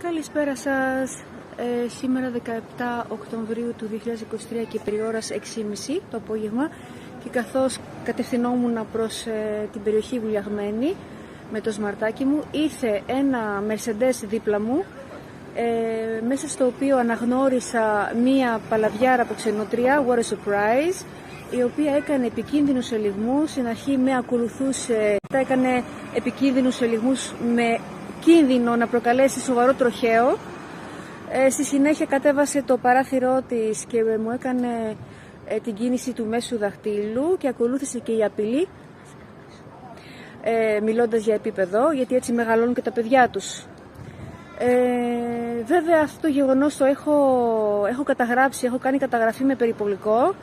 Καλησπέρα σας. Σήμερα 17 Οκτωβρίου του 2023 και περί 6:30 το απόγευμα, και καθώς κατευθυνόμουν προς την περιοχή Βουλιαγμένη με το σμαρτάκι μου, ήρθε ένα Mercedes δίπλα μου, μέσα στο οποίο αναγνώρισα μία παλαβιάρα από ξενοτριά, what a surprise, η οποία έκανε επικίνδυνους ελιγμούς. Στην αρχή με ακολουθούσε, έκανε επικίνδυνους ελιγμούς με κίνδυνο να προκαλέσει σοβαρό τροχαίο. Στη συνέχεια κατέβασε το παράθυρό της και μου έκανε την κίνηση του μέσου δαχτύλου και ακολούθησε και η απειλή, μιλώντας για επίπεδο, γιατί έτσι μεγαλώνουν και τα παιδιά τους. Βέβαια αυτό το γεγονός το έχω καταγράψει, έχω κάνει καταγραφή με περιπολικό.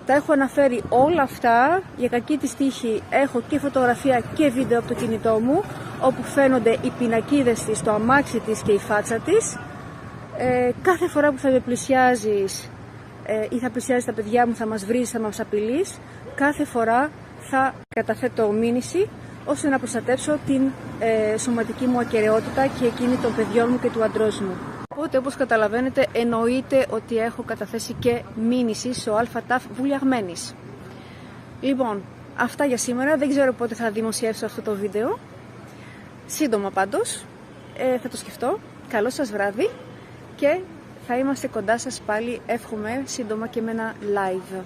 Τα έχω αναφέρει όλα αυτά. Για κακή της τύχη έχω και φωτογραφία και βίντεο από το κινητό μου, όπου φαίνονται οι πινακίδες της, το αμάξι της και η φάτσα της. Κάθε φορά που θα με πλησιάζεις ή θα πλησιάζεις τα παιδιά μου, θα μας βρεις, θα μας απειλείς, κάθε φορά θα καταθέτω μήνυση ώστε να προστατεύσω την σωματική μου ακεραιότητα και εκείνη των παιδιών μου και του αντρός μου. Οπότε, όπως καταλαβαίνετε, εννοείται ότι έχω καταθέσει και μήνυση στο ΑΤΑΦ Βουλιαγμένης. Λοιπόν, αυτά για σήμερα. Δεν ξέρω πότε θα δημοσιεύσω αυτό το βίντεο. Σύντομα πάντως, θα το σκεφτώ. Καλό σας βράδυ και θα είμαστε κοντά σας πάλι, εύχομαι, σύντομα και με ένα live.